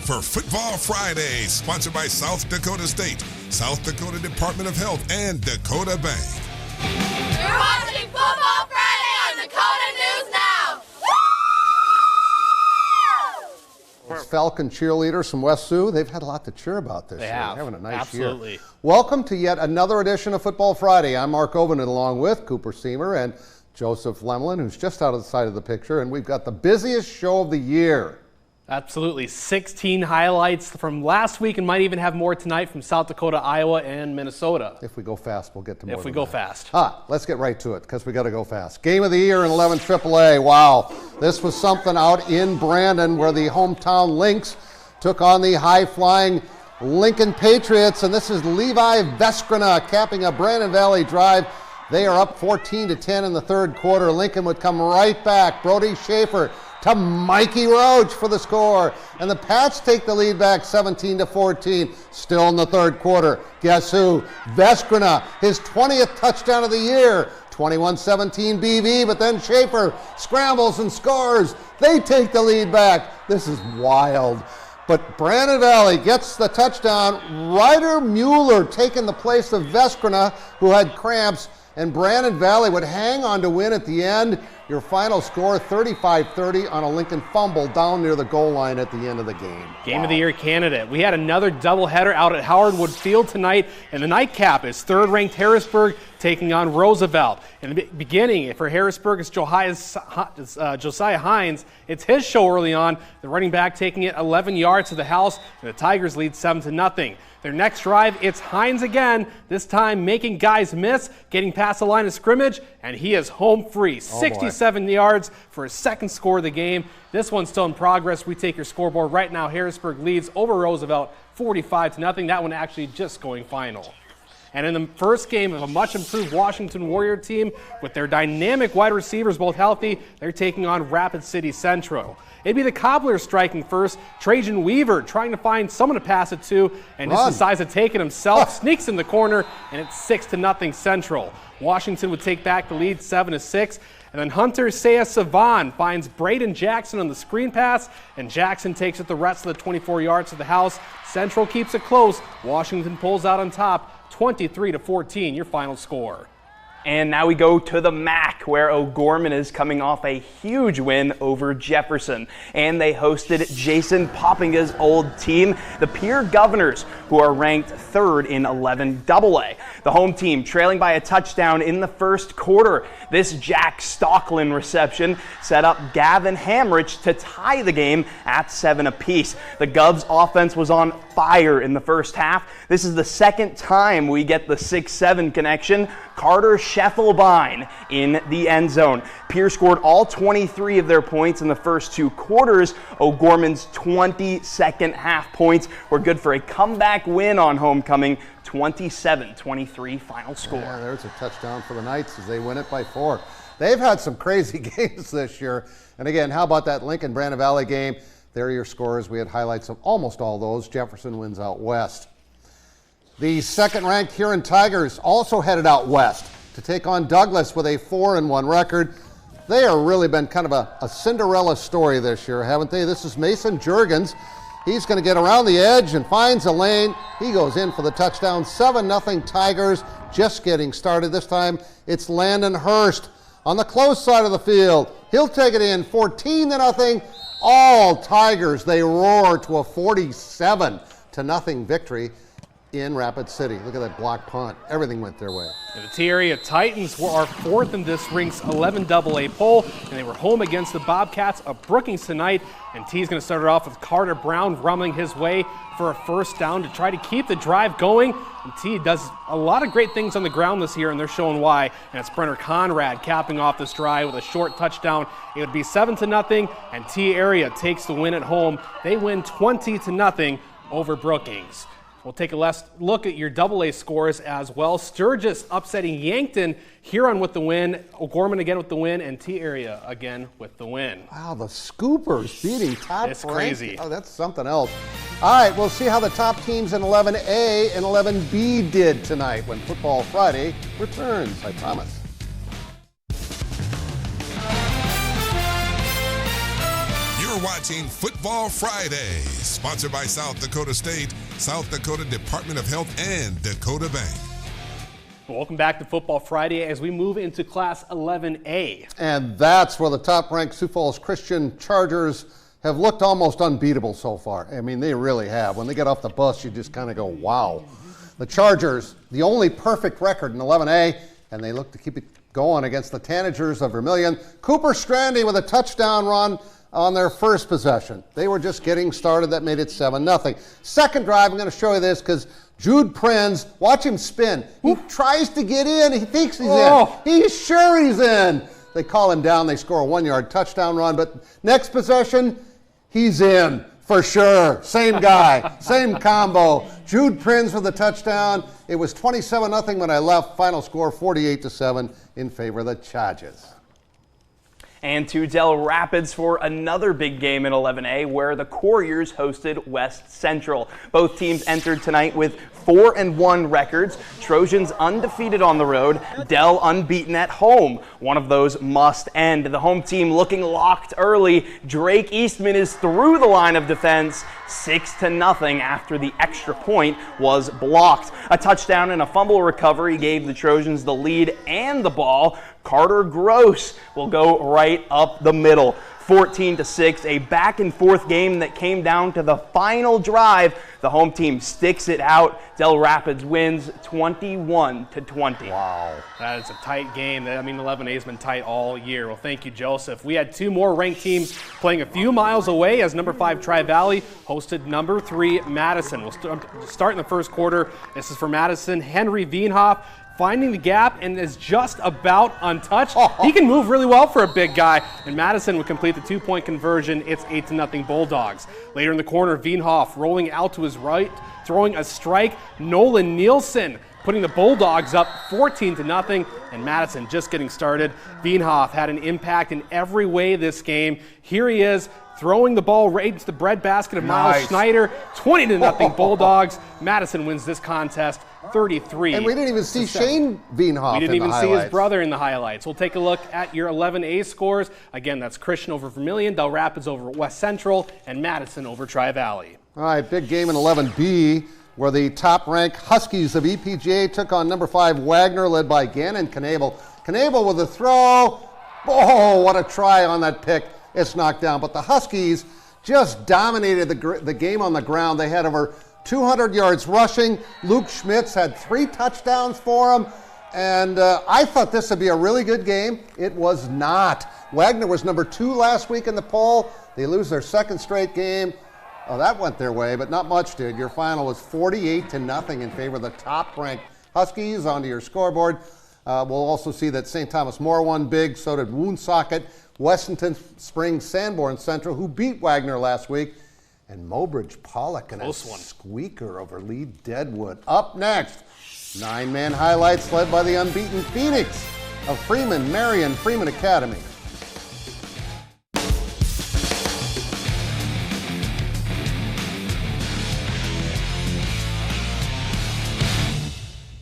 for Football Friday, sponsored by South Dakota State, South Dakota Department of Health, and Dakota Bank. You're watching Football Friday on Dakota News Now. Falcon cheerleaders from West Sioux, they've had a lot to cheer about this year. They're having a nice Absolutely. year. Welcome to yet another edition of Football Friday. I'm Mark Ovanen along with Cooper Seamer and Joseph Lemlin, who's just out of the side of the picture, and we've got the busiest show of the year. Absolutely. 16 highlights from last week and might even have more tonight from South Dakota, Iowa, and Minnesota. If we go fast, we'll get to more. If we go fast. Let's get right to it because we got to go fast. Game of the year in 11 AAA. Wow. This was something out in Brandon where the hometown Lynx took on the high-flying Lincoln Patriots, and this is Levi Veskrina capping a Brandon Valley drive. They are up 14-10 in the third quarter. Lincoln would come right back. Brody Schaefer to Mikey Roach for the score. And the Pats take the lead back 17-14. Still in the third quarter. Guess who? Veskrina, his 20th touchdown of the year. 21-17 BV, but then Schaefer scrambles and scores. They take the lead back. This is wild. But Brandon Valley gets the touchdown. Ryder Mueller taking the place of Veskrina, who had cramps. And Brandon Valley would hang on to win at the end. Your final score, 35-30 on a Lincoln fumble down near the goal line at the end of the game. Game of the Year candidate. We had another doubleheader out at Howard Wood Field tonight, and the nightcap is third-ranked Harrisburg taking on Roosevelt. In the beginning, for Harrisburg, it's Josiah Hines. It's his show early on. The running back taking it 11 yards to the house, and the Tigers lead 7-0. Their next drive, it's Hines again, this time making guys miss, getting past the line of scrimmage, and he is home free. 67 yards for his second score of the game. This one's still in progress. We take your scoreboard right now. Harrisburg leads over Roosevelt 45-0. That one actually just going final. And in the first game of a much-improved Washington Warrior team, with their dynamic wide receivers both healthy, they're taking on Rapid City Central. It'd be the Cobblers striking first. Trajan Weaver trying to find someone to pass it to, and just decides to take it himself, sneaks in the corner, and it's 6-0 Central. Washington would take back the lead 7-6. And then Hunter Savan finds Braden Jackson on the screen pass, and Jackson takes it the rest of the 24 yards to the house. Central keeps it close. Washington pulls out on top, 23-14, your final score. And now we go to the MAC, where O'Gorman is coming off a huge win over Jefferson. And they hosted Jason Poppinga's old team, the Pierre Governors, who are ranked third in 11 AA. The home team trailing by a touchdown in the first quarter. This Jack Stocklin reception set up Gavin Hamrich to tie the game at 7 apiece. The Govs offense was on fire in the first half. This is the second time we get the 6-7 connection. Carter Scheffelbein in the end zone. Pierre scored all 23 of their points in the first two quarters. O'Gorman's 22nd half points were good for a comeback win on homecoming. 27-23 final score. Yeah, there's a touchdown for the Knights as they win it by 4. They've had some crazy games this year. And again, how about that Lincoln-Brandon Valley game? There are your scores. We had highlights of almost all those. Jefferson wins out west. The second-ranked Huron Tigers also headed out west to take on Douglas with a 4-1 record. They have really been kind of a Cinderella story this year, haven't they? This is Mason Jurgens. He's going to get around the edge and finds a lane. He goes in for the touchdown. 7-0 Tigers, just getting started. This time it's Landon Hurst on the close side of the field. He'll take it in, 14-0. All Tigers, they roar to a 47-0 victory in Rapid City. Look at that block punt. Everything went their way. And the Tea Area Titans are fourth in this rink's 11 AA poll, and they were home against the Bobcats of Brookings tonight. And T's going to start it off with Carter Brown rumbling his way for a first down to try to keep the drive going. And T does a lot of great things on the ground this year, and they're showing why. And it's Brenner Conrad capping off this drive with a short touchdown. It would be 7-0, and Tea Area takes the win at home. They win 20-0 over Brookings. We'll take a last look at your AA scores as well. Sturgis upsetting Yankton. Huron with the win. O'Gorman again with the win. And Tea Area again with the win. Wow, the Scoopers beating top It's ranked. crazy. Oh, that's something else. All right, we'll see how the top teams in 11A and 11B did tonight when Football Friday returns, I promise. You're watching Football Friday, sponsored by South Dakota State, South Dakota Department of Health, and Dakota Bank. Welcome back to Football Friday as we move into Class 11A. And that's where the top-ranked Sioux Falls Christian Chargers have looked almost unbeatable so far. I mean, they really have. When they get off the bus, you just kind of go, wow. The Chargers, the only perfect record in 11A, and they look to keep it going against the Tanagers of Vermillion. Cooper Strandy with a touchdown run on their first possession. They were just getting started. That made it 7-0. Second drive, I'm going to show you this because Jude Prinz, watch him spin. He tries to get in. He thinks he's in. He's sure he's in. They call him down. They score a 1-yard touchdown run. But next possession, he's in for sure. Same guy, same combo. Jude Prinz with a touchdown. It was 27-0 when I left. Final score 48-7 in favor of the Chargers. And to Dell Rapids for another big game in 11A where the Couriers hosted West Central. Both teams entered tonight with 4-1 records. Trojans undefeated on the road, Dell unbeaten at home. One of those must end. The home team looking locked early. Drake Eastman is through the line of defense 6-0 after the extra point was blocked. A touchdown and a fumble recovery gave the Trojans the lead and the ball. Carter Gross will go right up the middle. 14-6, a back-and-forth game that came down to the final drive. The home team sticks it out. Dell Rapids wins 21-20. Wow. That is a tight game. I mean, 11A has been tight all year. Well, thank you, Joseph. We had two more ranked teams playing a few miles away as number 5 Tri-Valley hosted number 3 Madison. We'll start in the first quarter. This is for Madison. Henry Wienhoff finding the gap and is just about untouched. He can move really well for a big guy, and Madison would complete the 2-point conversion. It's 8-0 Bulldogs. Later in the corner, Wienhoff rolling out to his right, throwing a strike. Nolan Nielsen putting the Bulldogs up 14-0, and Madison just getting started. Wienhoff had an impact in every way this game. Here he is, throwing the ball right into the breadbasket of Miles Schneider. 20-0 Bulldogs. Madison wins this contest 33. And we didn't even see Shane Wienhoff. We didn't even see his brother in the highlights. We'll take a look at your 11A scores. Again, that's Christian over Vermillion, Dell Rapids over West Central, and Madison over Tri-Valley. All right, big game in 11B where the top-ranked Huskies of EPJ took on number 5 Wagner, led by Gannon Knabel. Knabel with a throw. Oh, what a try on that pick. It's knocked down. But the Huskies just dominated the game on the ground. They had over 200 yards rushing. Luke Schmitz had 3 touchdowns for him. And I thought this would be a really good game. It was not. Wagner was number 2 last week in the poll. They lose their second straight game. Oh, that went their way, but not much did. Your final was 48-0 in favor of the top-ranked Huskies. Onto your scoreboard. We'll also see that St. Thomas More won big. So did Woonsocket, Wessington Springs, Sanborn Central, who beat Wagner last week. And Mobridge Pollock and a squeaker over Lee Deadwood. Up next, 9-man highlights led by the unbeaten Phoenix of Freeman-Marion-Freeman Academy.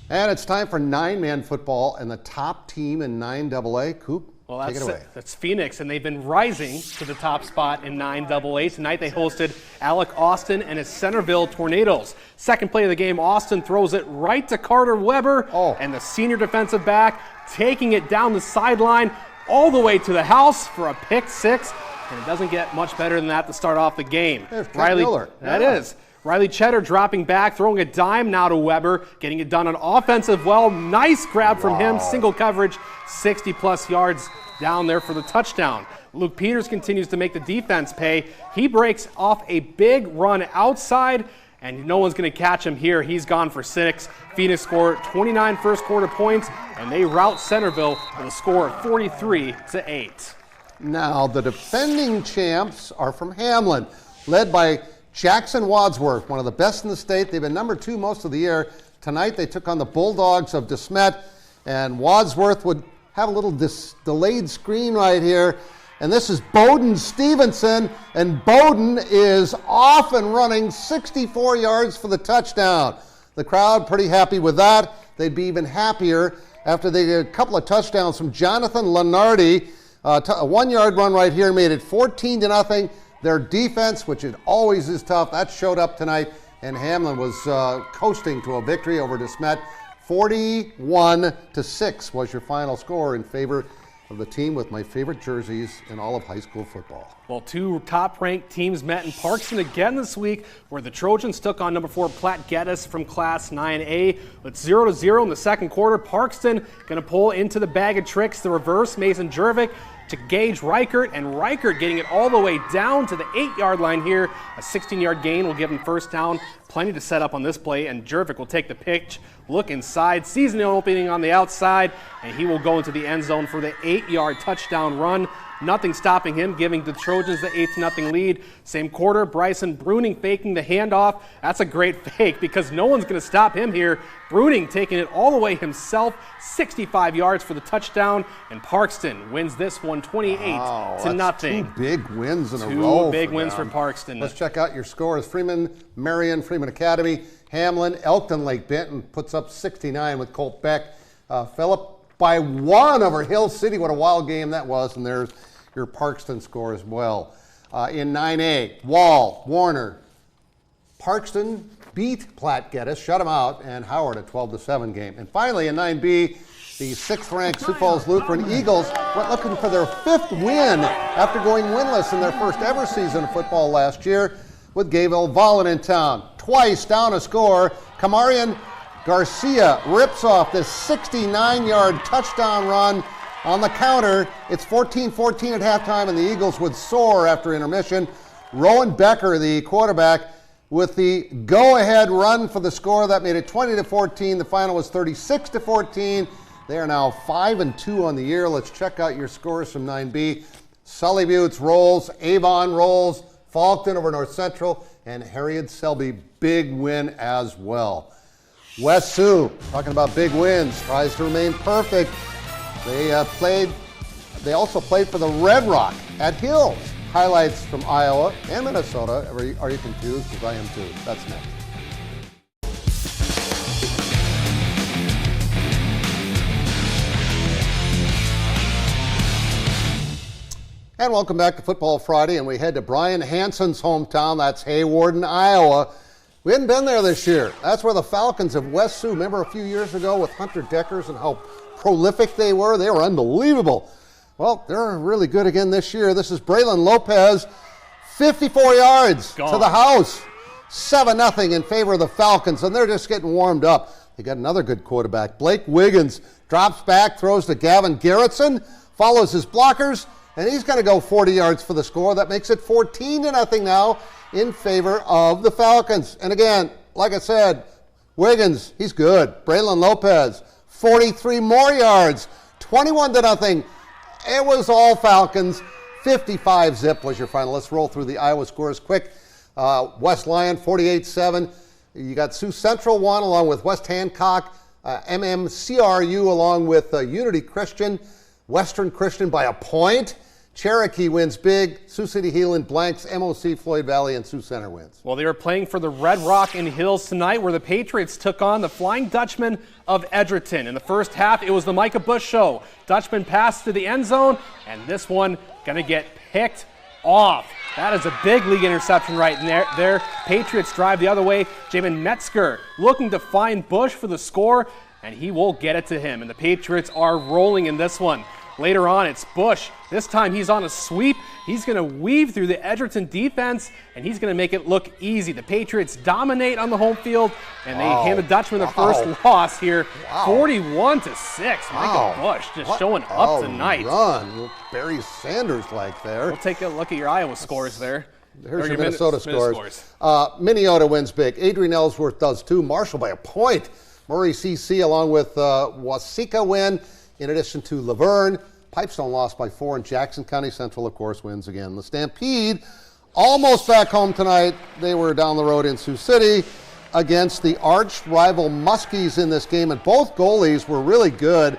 And it's time for 9-man football and the top team in 9AA. Coop, take it away. That's Phoenix, and they've been rising to the top spot in 9AA. Tonight they hosted Alec Austin and his Centerville Tornadoes. Second play of the game, Austin throws it right to Carter Weber, and the senior defensive back taking it down the sideline all the way to the house for a pick 6. And it doesn't get much better than that to start off the game. There's Riley. Is. Riley Cheddar dropping back, throwing a dime now to Weber, getting it done on offensive well. Nice grab from him, single coverage, 60-plus yards down there for the touchdown. Luke Peters continues to make the defense pay. He breaks off a big run outside, and no one's going to catch him here. He's gone for 6. Phoenix scored 29 first-quarter points, and they rout Centerville with a score of 43-8. Now, the defending champs are from Hamlin, led by Jackson Wadsworth, one of the best in the state. They've been number 2 most of the year. Tonight they took on the Bulldogs of DeSmet, and Wadsworth would have a little delayed screen right here. And this is Bowden Stevenson, and Bowden is off and running 64 yards for the touchdown. The crowd pretty happy with that. They'd be even happier after they get a couple of touchdowns from Jonathan Lenardi. A 1-yard run right here made it 14-0. Their defense, which it always is tough, that showed up tonight, and Hamlin was coasting to a victory over De Smet. 41-6 was your final score in favor of the team with my favorite jerseys in all of high school football. Well, two top-ranked teams met in Parkston again this week, where the Trojans took on number 4 Platte-Geddes from Class 9A. It's 0-0 in the second quarter. Parkston going to pull into the bag of tricks, the reverse, Mason Jervik to Gage Reichert, and Reichert getting it all the way down to the 8-yard line here. A 16-yard gain will give him first down. Plenty to set up on this play, and Jervik will take the pitch, look inside, sees an opening on the outside, and he will go into the end zone for the 8-yard touchdown run. Nothing stopping him, giving the Trojans the 8-0 lead. Same quarter, Bryson Bruning faking the handoff. That's a great fake because no one's going to stop him here. Bruning taking it all the way himself, 65 yards for the touchdown, and Parkston wins this one 28-0. Two big wins in a row. Two big wins for Parkston. Let's check out your scores. Freeman-Marion, Freeman Academy, Hamlin, Elkton Lake Benton puts up 69 with Colt Beck. Phillip by 1 over Hill City. What a wild game that was. And there's your Parkston score as well. In 9A, Wall, Warner, Parkston beat Platte-Geddes, shut them out, and Howard a 12-7 game. And finally in 9B, the 6th-ranked Sioux Falls Lutheran Eagles went looking for their 5th win after going winless in their first ever season of football last year with Gayville-Volin in town. Twice down a score, Kamarian Garcia rips off this 69-yard touchdown run on the counter. It's 14-14 at halftime, and the Eagles would soar after intermission. Rowan Becker, the quarterback, with the go-ahead run for the score that made it 20-14. The final was 36-14. They are now 5-2 on the year. Let's check out your scores from 9B. Sully Buttes rolls, Avon rolls, Faulkton over North Central, and Harriet Selby, big win as well. West Sioux, talking about big wins, tries to remain perfect. They also played for the Red Rock at Hills. Highlights from Iowa and Minnesota. Are you confused? Because I am too. That's next. And welcome back to Football Friday, and we head to Brian Hansen's hometown. That's Haywarden, Iowa. We hadn't been there this year. That's where the Falcons of West Sioux, remember a few years ago with Hunter Deckers and how prolific they were? They were unbelievable. Well, they're really good again this year. This is Braylon Lopez, 54 yards to the house. 7-0 in favor of the Falcons, and they're just getting warmed up. They got another good quarterback. Blake Wiggins drops back, throws to Gavin Garrettson, follows his blockers, and he's going to go 40 yards for the score. That makes it 14-0 now in favor of the Falcons. And again, like I said, Wiggins, he's good. Braylon Lopez, 43 more yards, 21-0. It was all Falcons. 55-zip was your final. Let's roll through the Iowa scores quick. West Lyon, 48-7. You got Sioux Central won along with West Hancock. MMCRU along with Unity Christian. Western Christian by a point. Cherokee wins big. Sioux City Heelan blanks. MOC Floyd Valley and Sioux Center wins. Well, they were playing for the Red Rock in Hills tonight, where the Patriots took on the Flying Dutchman of Edgerton. In the first half, it was the Micah Bush show. Dutchman passed to the end zone, and this one going to get picked off. That is a big league interception right there. Patriots drive the other way. Jamin Metzger looking to find Bush for the score, and he will get it to him. And the Patriots are rolling in this one. Later on, it's Bush. This time he's on a sweep. He's going to weave through the Edgerton defense, and he's going to make it look easy. The Patriots dominate on the home field, and they hand the Dutchman their first loss here, 41-6. Micah Bush just showing up tonight. Run. Barry Sanders-like there. We'll take a look at your Iowa scores there. Here's your Minnesota scores. Minnesota wins big. Adrian Ellsworth does too. Marshall by a point. Murray CC along with Waseca win. In addition to Laverne, Pipestone lost by 4, and Jackson County Central, of course, wins again. The Stampede almost back home tonight. They were down the road in Sioux City against the arch rival Muskies in this game, and both goalies were really good.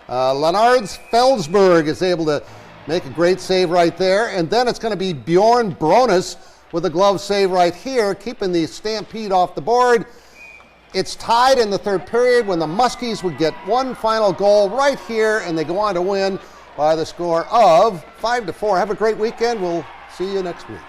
Leonards Felsberg is able to make a great save right there, and then it's going to be Bjorn Bronis with a glove save right here, keeping the Stampede off the board. It's tied in the third period when the Muskies would get one final goal right here, and they go on to win by the score of 5-4. Have a great weekend. We'll see you next week.